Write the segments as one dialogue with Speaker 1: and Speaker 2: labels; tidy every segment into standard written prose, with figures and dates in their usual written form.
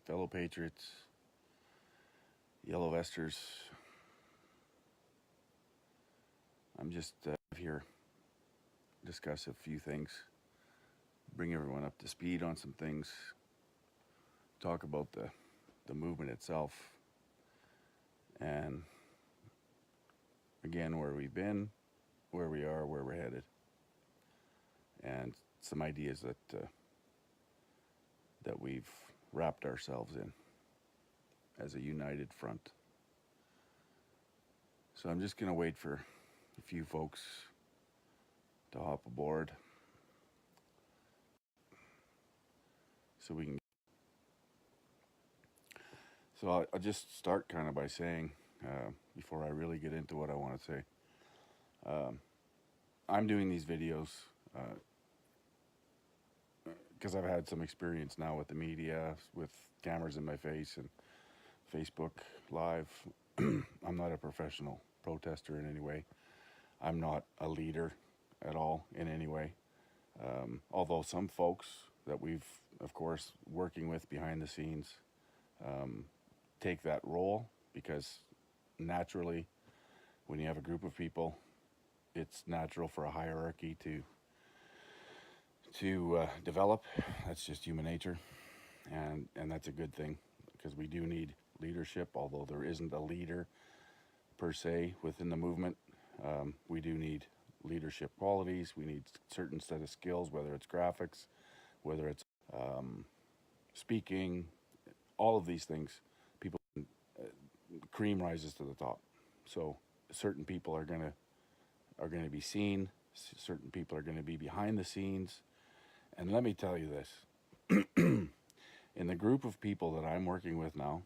Speaker 1: fellow Patriots, yellow vesters. I'm just here to discuss a few things, bring everyone up to speed on some things, talk about the movement itself, and again, where we've been, where we are, where we're headed, and some ideas that we've wrapped ourselves in as a united front. So I'm just going to wait for a few folks to hop aboard so we can. So I'll just start kind of by saying, before I really get into what I want to say, I'm doing these videos because I've had some experience now with the media, with cameras in my face and Facebook Live. I'm not a professional protester in any way. I'm not a leader at all in any way. Although some folks that we've, of course, working with behind the scenes take that role, because naturally, when you have a group of people, it's natural for a hierarchy to develop. That's just human nature, and that's a good thing, because we do need leadership. Although there isn't a leader per se within the movement, we do need leadership qualities. We need certain set of skills, whether it's graphics, whether it's speaking, all of these things. People, cream rises to the top. So certain people are going to be seen. Certain people are going to be behind the scenes. And let me tell you this: in the group of people that I'm working with now,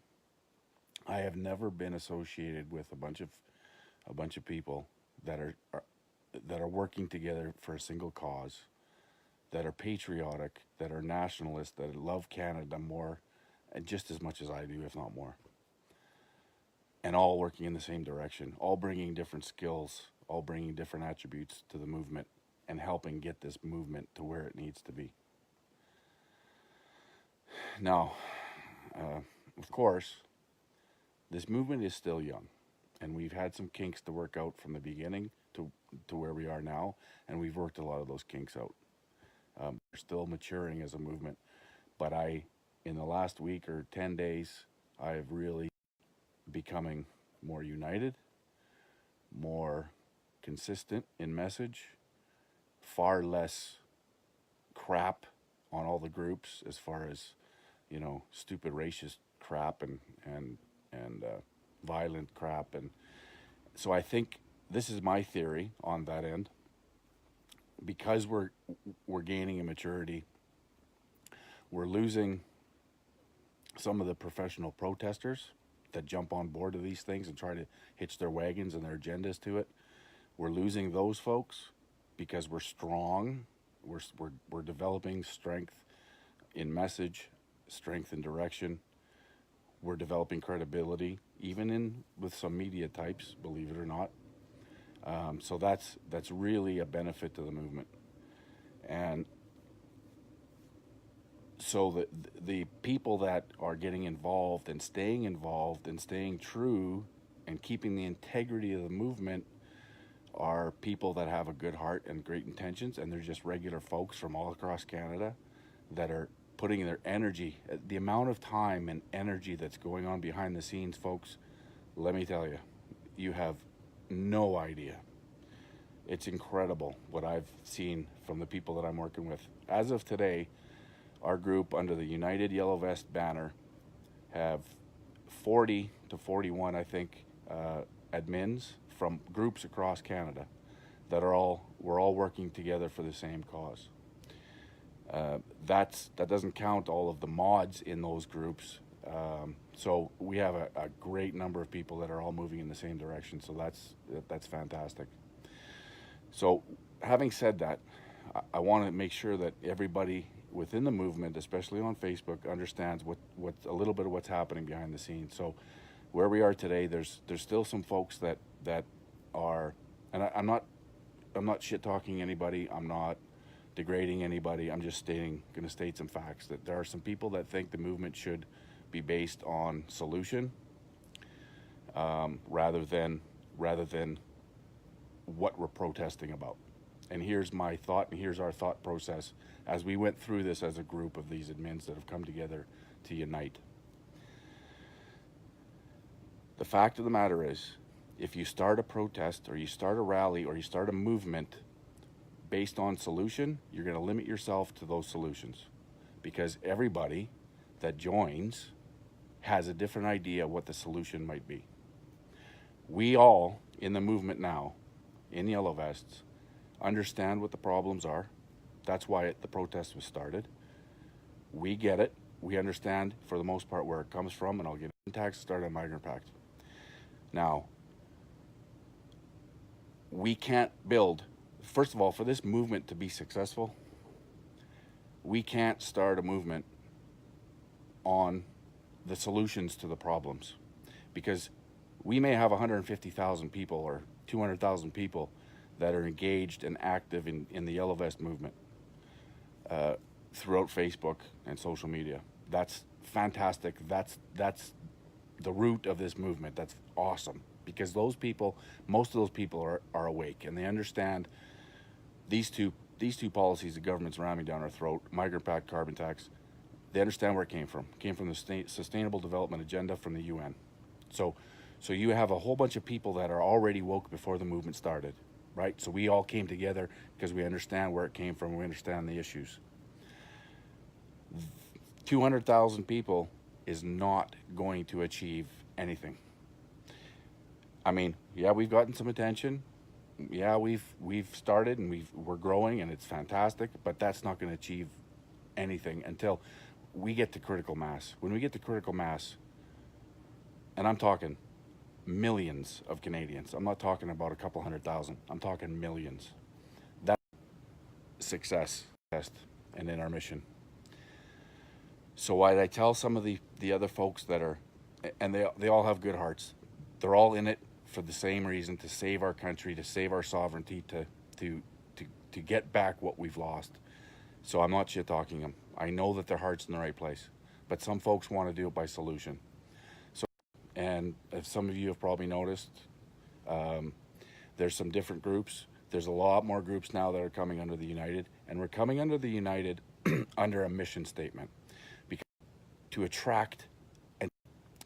Speaker 1: I have never been associated with a bunch of people that are working together for a single cause, that are patriotic, that are nationalists, that love Canada more, and just as much as I do, if not more. And all working in the same direction, all bringing different skills, all bringing different attributes to the movement, and helping get this movement to where it needs to be. Now, of course, this movement is still young, and we've had some kinks to work out from the beginning to where we are now, and we've worked a lot of those kinks out. We're still maturing as a movement, but in the last week or 10 days, I've really becoming more united, more consistent in message, far less crap on all the groups, as far as, stupid racist crap and violent crap. And so I think this is my theory on that end. Because we're gaining in maturity, we're losing some of the professional protesters that jump on board of these things and try to hitch their wagons and their agendas to it. We're losing those folks because we're strong. We're developing strength in message, strength in direction. We're developing credibility, even with some media types, believe it or not. So that's really a benefit to the movement. And so the people that are getting involved and staying true and keeping the integrity of the movement are people that have a good heart and great intentions, and they're just regular folks from all across Canada that are putting their energy. The amount of time and energy that's going on behind the scenes, folks, let me tell you, you have no idea. It's incredible what I've seen from the people that I'm working with. As of today, our group under the United Yellow Vest banner have 40 to 41, I think, admins from groups across Canada that we're all working together for the same cause. That doesn't count all of the mods in those groups. So we have a great number of people that are all moving in the same direction. So that's fantastic. So having said that, I want to make sure that everybody within the movement, especially on Facebook, understands what a little bit of what's happening behind the scenes. So where we are today, there's still some folks that are, and I'm not shit talking anybody. I'm not degrading anybody. I'm just going to state some facts, that there are some people that think the movement should be based on solution, rather than what we're protesting about. And here's my thought, and here's our thought process as we went through this as a group of these admins that have come together to unite. The fact of the matter is, if you start a protest or you start a rally or you start a movement based on solution, you're going to limit yourself to those solutions, because everybody that joins has a different idea what the solution might be. We all in the movement now, in Yellow Vests, understand what the problems are. That's why the protest was started. We get it. We understand for the most part where it comes from, and I'll get into tax start on Migrant Pact. Now, we can't build, first of all, for this movement to be successful, we can't start a movement on the solutions to the problems, because we may have 150,000 people or 200,000 people that are engaged and active in the Yellow Vest movement throughout Facebook and social media. That's fantastic. That's the root of this movement. That's awesome, because those people, most of those people are awake, and they understand these two policies the government's ramming down our throat, Migrant Pact, carbon tax. They understand where it came from. It came from the Sustainable Development Agenda from the UN. So you have a whole bunch of people that are already woke before the movement started, right? So we all came together because we understand where it came from. We understand the issues. 200,000 people is not going to achieve anything. I mean, yeah, we've gotten some attention. Yeah, we've started and we're growing, and it's fantastic, but that's not going to achieve anything until we get to critical mass. When we get to critical mass, and I'm talking millions of Canadians, I'm not talking about a couple 100,000, I'm talking millions. That's success and in our mission. So why did I tell some of the other folks that are, and they all have good hearts, they're all in it for the same reason, to save our country, to save our sovereignty, to get back what we've lost. So I'm not shit talking them. I know that their heart's in the right place, but some folks want to do it by solution. So, and as some of you have probably noticed, there's some different groups. There's a lot more groups now that are coming under the United, and we're coming under the United under a mission statement, because to attract,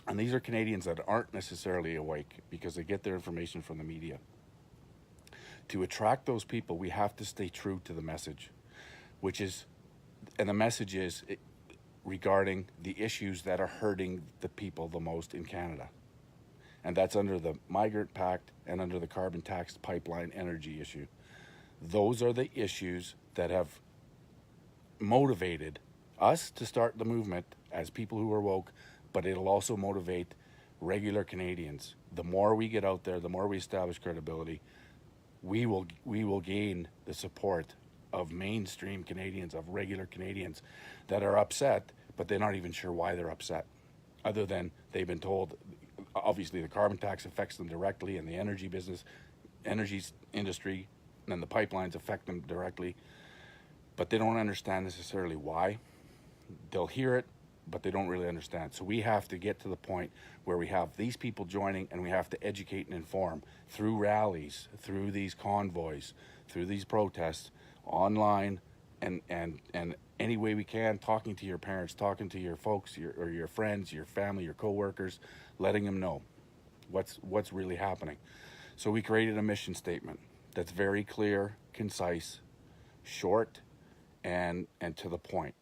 Speaker 1: and these are Canadians that aren't necessarily awake because they get their information from the media. To attract those people, we have to stay true to the message, which is, and the message is regarding the issues that are hurting the people the most in Canada. And that's under the Migrant Pact and under the carbon tax pipeline energy issue. Those are the issues that have motivated us to start the movement as people who are woke, but it'll also motivate regular Canadians. The more we get out there, the more we establish credibility, we will gain the support of mainstream Canadians, of regular Canadians that are upset, but they're not even sure why they're upset, other than they've been told, obviously the carbon tax affects them directly, and the energy industry and the pipelines affect them directly, but they don't understand necessarily why. They'll hear it, but they don't really understand. So we have to get to the point where we have these people joining, and we have to educate and inform through rallies, through these convoys, through these protests, online, and any way we can, talking to your parents, talking to your folks, or your friends, your family, your co-workers, letting them know what's really happening. So we created a mission statement that's very clear, concise, short, and to the point.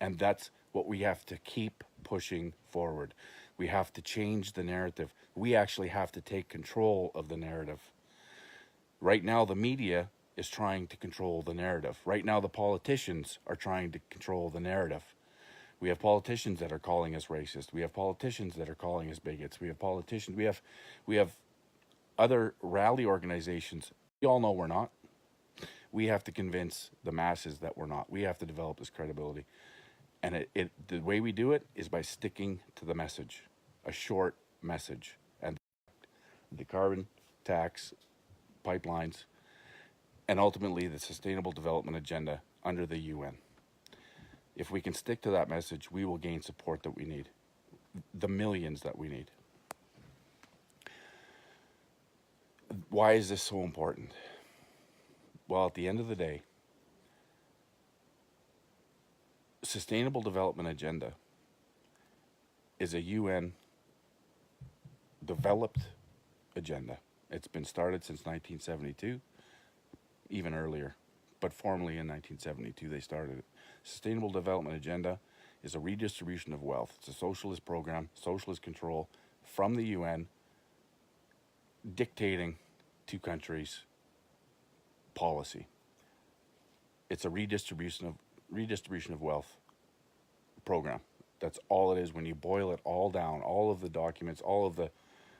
Speaker 1: And that's what we have to keep pushing forward. We have to change the narrative. We actually have to take control of the narrative. Right now, the media is trying to control the narrative. Right now, the politicians are trying to control the narrative. We have politicians that are calling us racist. We have politicians that are calling us bigots. We have politicians. We have other rally organizations. We all know we're not. We have to convince the masses that we're not. We have to develop this credibility. And the way we do it is by sticking to the message, a short message. And the carbon tax, pipelines, and ultimately the Sustainable Development Agenda under the UN. If we can stick to that message, we will gain support that we need. the millions that we need. Why is this so important? Well, at the end of the day, Sustainable Development Agenda is a UN developed agenda. It's been started since 1972, even earlier, but formally in 1972 they started it. Sustainable Development Agenda is a redistribution of wealth. It's a socialist program, socialist control from the UN, dictating to countries policy. It's a redistribution of wealth program. That's all it is when you boil it all down, all of the documents, all of the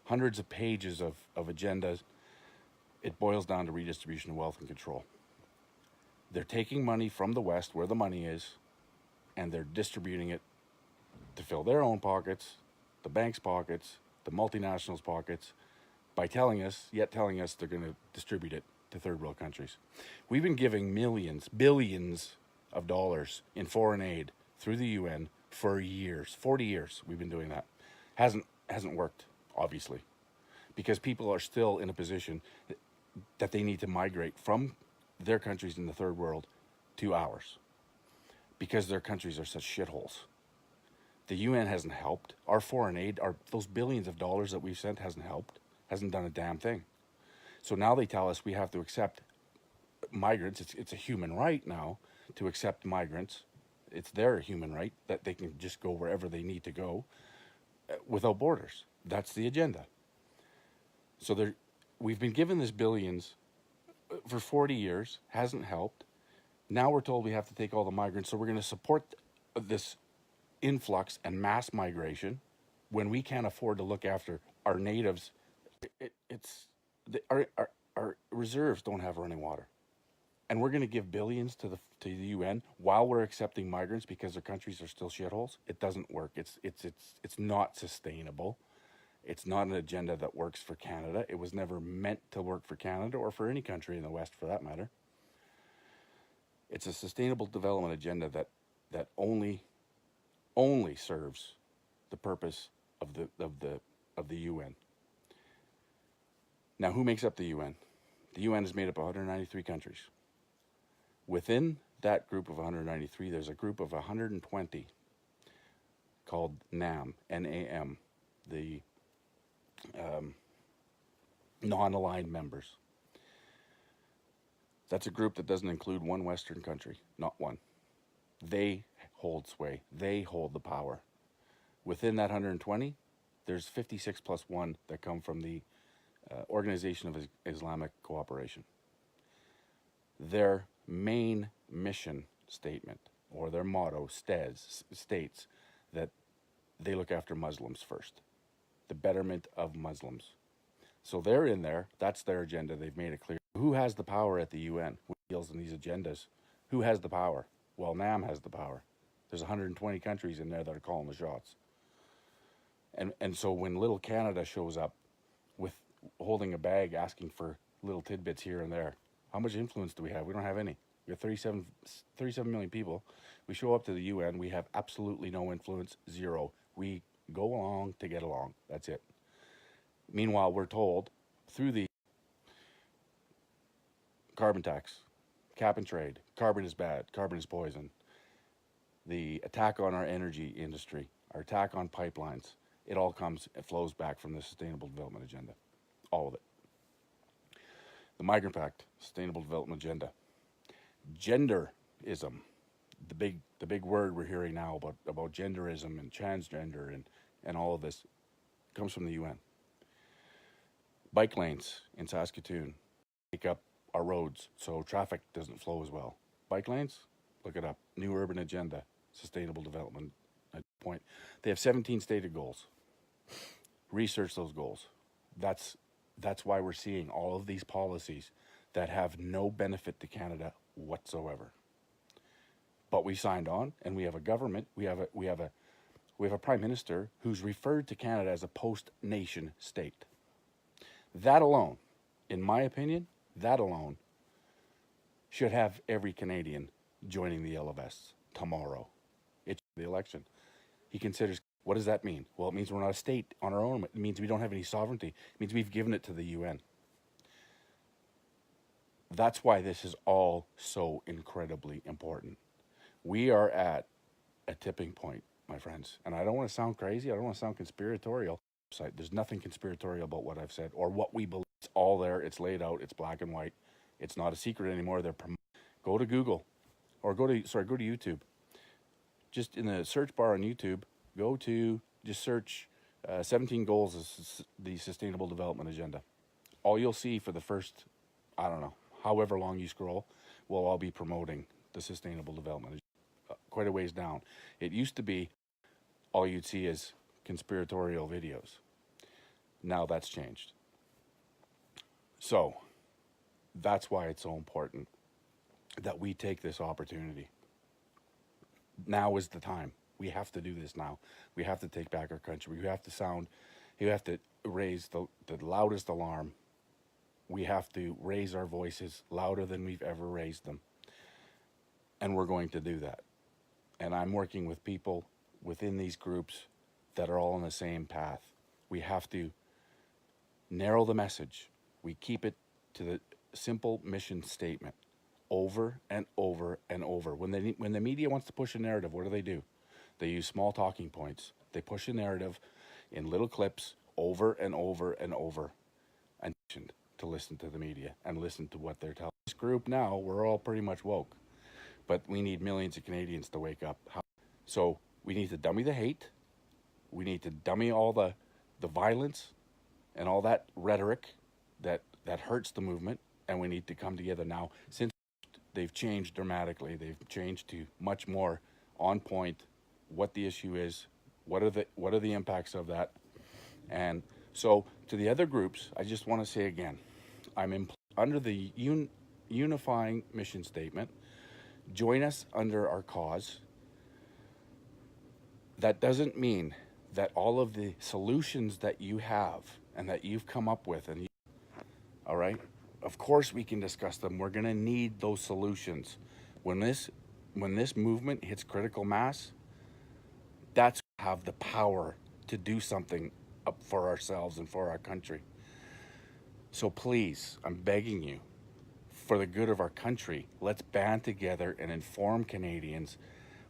Speaker 1: hundreds of pages of agendas. It boils down to redistribution of wealth and control. They're taking money from the West, where the money is, and they're distributing it to fill their own pockets, the bank's pockets, the multinationals' pockets, by telling us they're going to distribute it to third world countries. We've been giving millions, billions of dollars in foreign aid through the UN for years. 40 years we've been doing that. Hasn't worked, obviously, because people are still in a position that they need to migrate from their countries in the third world to ours, because their countries are such shitholes. The UN hasn't helped. Our foreign aid, those billions of dollars that we've sent, hasn't helped, hasn't done a damn thing. So now they tell us we have to accept migrants. It's a human right now to accept migrants. It's their human right that they can just go wherever they need to go without borders. That's the agenda. So we've been given this billions for 40 years, hasn't helped. Now we're told we have to take all the migrants, so we're going to support this influx and mass migration when we can't afford to look after our natives. Our reserves don't have running water, and we're going to give billions to the UN while we're accepting migrants because their countries are still shitholes. It doesn't work. It's not sustainable. It's not an agenda that works for Canada. It was never meant to work for Canada or for any country in the West, for that matter. It's a sustainable development agenda that only serves the purpose of the UN. Now, who makes up the UN? The UN is made up of 193 countries. Within that group of 193, there's a group of 120 called NAM, N-A-M, the non-aligned members. That's a group that doesn't include one Western country, not one. They hold sway. They hold the power. Within that 120, there's 56 plus 1 that come from the Organization of Islamic Cooperation. Their main mission statement, or their motto, states that they look after Muslims first, the betterment of Muslims. So they're in there. That's their agenda. They've made it clear. Who has the power at the UN? Who deals in these agendas? Who has the power? Well, NAM has the power. There's 120 countries in there that are calling the shots. And so when little Canada shows up with holding a bag asking for little tidbits here and there, how much influence do we have? We don't have any. We have 37 million people. We show up to the UN. We have absolutely no influence, zero. We go along to get along. That's it. Meanwhile, we're told through the carbon tax, cap and trade, carbon is bad, carbon is poison, the attack on our energy industry, our attack on pipelines, it all flows back from the Sustainable Development Agenda. All of it. The Migrant Pact, Sustainable Development Agenda. Genderism, the big word we're hearing now about genderism and transgender and all of this, comes from the UN. Bike lanes in Saskatoon make up our roads so traffic doesn't flow as well. Bike lanes, look it up. New Urban Agenda, Sustainable Development point. They have 17 stated goals. Research those goals. That's why we're seeing all of these policies that have no benefit to Canada whatsoever. But we signed on, and we have a government. We have a prime minister who's referred to Canada as a post-nation state. That alone, in my opinion, that alone should have every Canadian joining the Yellow Vests tomorrow. It's the election. He considers What does that mean? Well, it means we're not a state on our own. It means we don't have any sovereignty. It means we've given it to the UN. That's why this is all so incredibly important. We are at a tipping point, my friends. And I don't want to sound crazy. I don't want to sound conspiratorial. There's nothing conspiratorial about what I've said or what we believe. It's all there. It's laid out. It's black and white. It's not a secret anymore. Go to Google or go to YouTube. Just in the search bar on YouTube, just search 17 goals of the Sustainable Development Agenda. All you'll see for the first, I don't know, however long you scroll, will all be promoting the Sustainable Development Agenda. Quite a ways down. It used to be all you'd see is conspiratorial videos. Now that's changed. So that's why it's so important that we take this opportunity. Now is the time. We have to do this now. We have to take back our country. We have to raise the loudest alarm. We have to raise our voices louder than we've ever raised them. And we're going to do that. And I'm working with people within these groups that are all on the same path. We have to narrow the message. We keep it to the simple mission statement over and over and over. When the media wants to push a narrative, what do? They use small talking points. They push a narrative in little clips over and over and over, and to listen to the media and listen to what they're telling. This group now, we're all pretty much woke, but we need millions of Canadians to wake up. So we need to dummy the hate. We need to dummy all the violence and all that rhetoric that hurts the movement, and we need to come together now. Since they've changed dramatically, they've changed to much more on point what the issue is, what are the impacts of that. And so to the other groups, I just want to say again, I'm under the unifying mission statement. Join us under our cause. That doesn't mean that all of the solutions that you have and that you've come up with, all right, of course we can discuss them. We're going to need those solutions. When this movement hits critical mass, that's have the power to do something up for ourselves and for our country. So please, I'm begging you, for the good of our country, let's band together and inform Canadians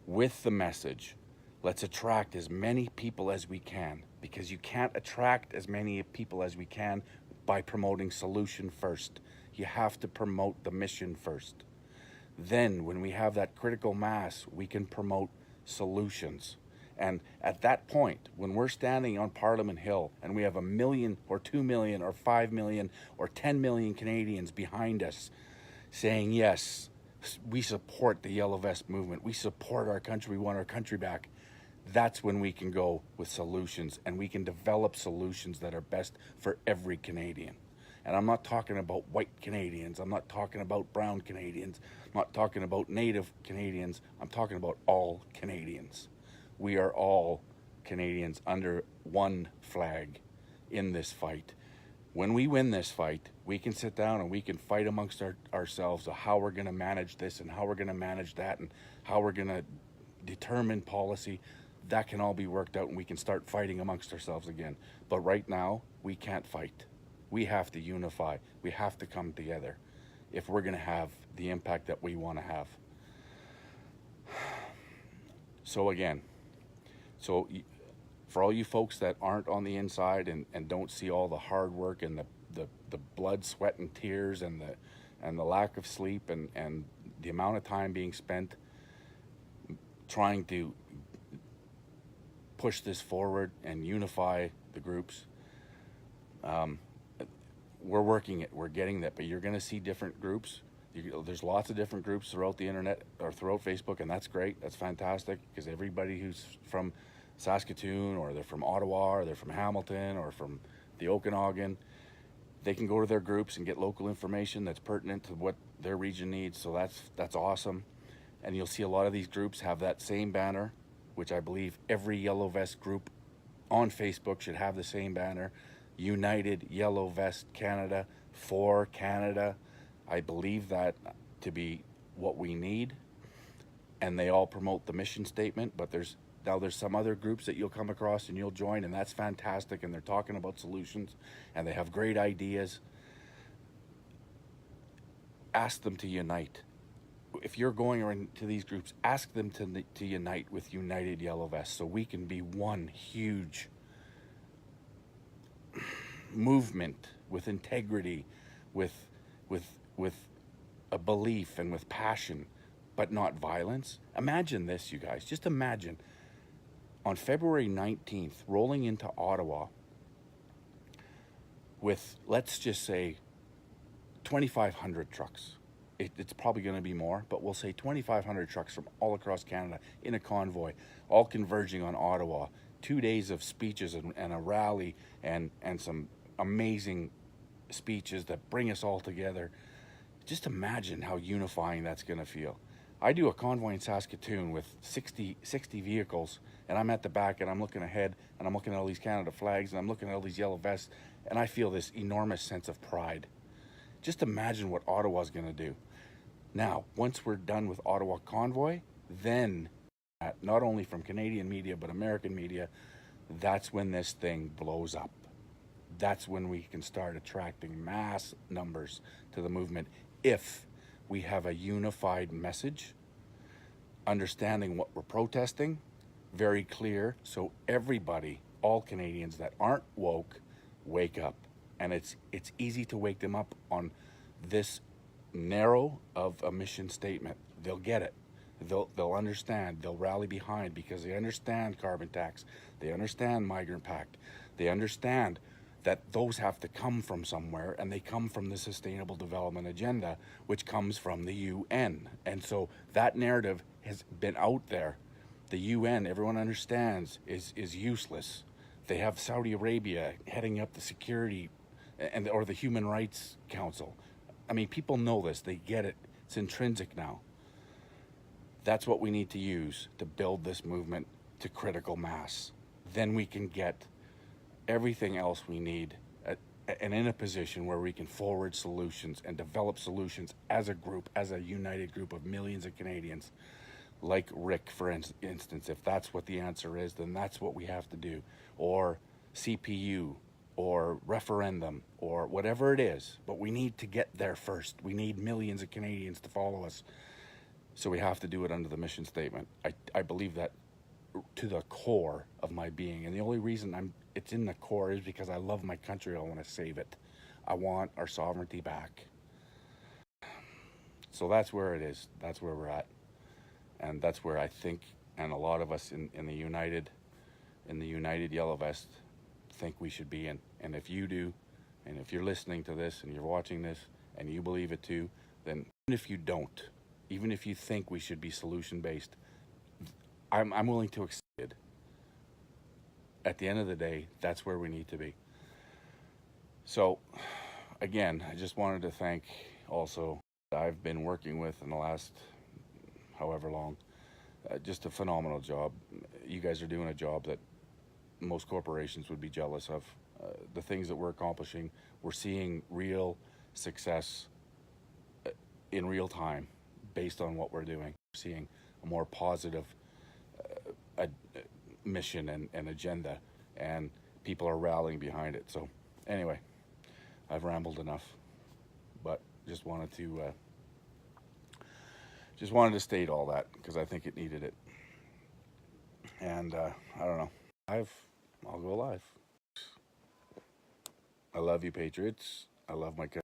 Speaker 1: with the message. Let's attract as many people as we can, because you can't attract as many people as we can by promoting solution first. You have to promote the mission first. Then when we have that critical mass, we can promote solutions. And at that point, when we're standing on Parliament Hill and we have 1 million or 2 million or 5 million or 10 million Canadians behind us saying, yes, we support the Yellow Vest movement, we support our country, we want our country back, that's when we can go with solutions, and we can develop solutions that are best for every Canadian. And I'm not talking about white Canadians, I'm not talking about brown Canadians, I'm not talking about Native Canadians, I'm talking about all Canadians. We are all Canadians under one flag in this fight. When we win this fight, we can sit down and we can fight amongst ourselves of how we're going to manage this and how we're going to manage that and how we're going to determine policy. That can all be worked out, and we can start fighting amongst ourselves again. But right now, we can't fight. We have to unify. We have to come together if we're going to have the impact that we want to have. So again, for all you folks that aren't on the inside and don't see all the hard work and the blood, sweat, and tears and the lack of sleep and the amount of time being spent trying to push this forward and unify the groups, we're working it, we're getting that, but you're going to see different groups. There's lots of different groups throughout the internet or throughout Facebook, and that's great. That's fantastic, because everybody who's from Saskatoon, or they're from Ottawa, or they're from Hamilton, or from the Okanagan, they can go to their groups and get local information that's pertinent to what their region needs. So that's awesome. And you'll see a lot of these groups have that same banner, which I believe every Yellow Vest group on Facebook should have the same banner: United Yellow Vest Canada, for Canada. I believe that to be what we need, and they all promote the mission statement, but Now, there's some other groups that you'll come across and you'll join, and that's fantastic, and they're talking about solutions, and they have great ideas. Ask them to unite. If you're going into these groups, ask them to unite with United Yellow Vests, so we can be one huge movement with integrity, with a belief and with passion, but not violence. Imagine this, you guys. Just imagine on February 19th, rolling into Ottawa with, let's just say, 2,500 trucks. It's probably going to be more, but we'll say 2,500 trucks from all across Canada in a convoy, all converging on Ottawa. 2 days of speeches and a rally and some amazing speeches that bring us all together. Just imagine how unifying that's going to feel. I do a convoy in Saskatoon with 60 vehicles, and I'm at the back, and I'm looking ahead, and I'm looking at all these Canada flags, and I'm looking at all these yellow vests, and I feel this enormous sense of pride. Just imagine what Ottawa's going to do. Now, once we're done with Ottawa Convoy, then, not only from Canadian media, but American media, that's when this thing blows up. That's when we can start attracting mass numbers to the movement, if we have a unified message, understanding what we're protesting, very clear, so everybody, all Canadians that aren't woke, wake up. And it's easy to wake them up on this narrow of a mission statement. They'll get it. They'll understand. They'll rally behind, because they understand carbon tax. They understand migrant pact. They understand that those have to come from somewhere, and they come from the Sustainable Development Agenda, which comes from the UN. And so that narrative has been out there. The UN, everyone understands, is useless. They have Saudi Arabia heading up the security or the Human Rights Council. I mean, people know this. They get it. It's intrinsic now. That's what we need to use to build this movement to critical mass. Then we can get everything else we need and in a position where we can forward solutions and develop solutions as a group, as a united group of millions of Canadians. Like Rick, for instance, if that's what the answer is, then that's what we have to do. Or CPU, or referendum, or whatever it is. But we need to get there first. We need millions of Canadians to follow us. So we have to do it under the mission statement. I believe that to the core of my being. And the only reason it's in the core is because I love my country. I want to save it. I want our sovereignty back. So that's where it is. That's where we're at. And that's where I think, and a lot of us in the United Yellow Vest think we should be in. And if you do, and if you're listening to this and you're watching this and you believe it too, then even if you don't, even if you think we should be solution-based, I'm willing to accept it. At the end of the day, that's where we need to be. So, again, I just wanted to thank also I've been working with in the last however long. Just a phenomenal job. You guys are doing a job that most corporations would be jealous of. The things that we're accomplishing, we're seeing real success in real time based on what we're doing. We're seeing a more positive mission and agenda, and people are rallying behind it. So anyway, I've rambled enough, but just wanted to state all that because I think it needed it. And I don't know, I'll go live. I love you, Patriots. I love my country.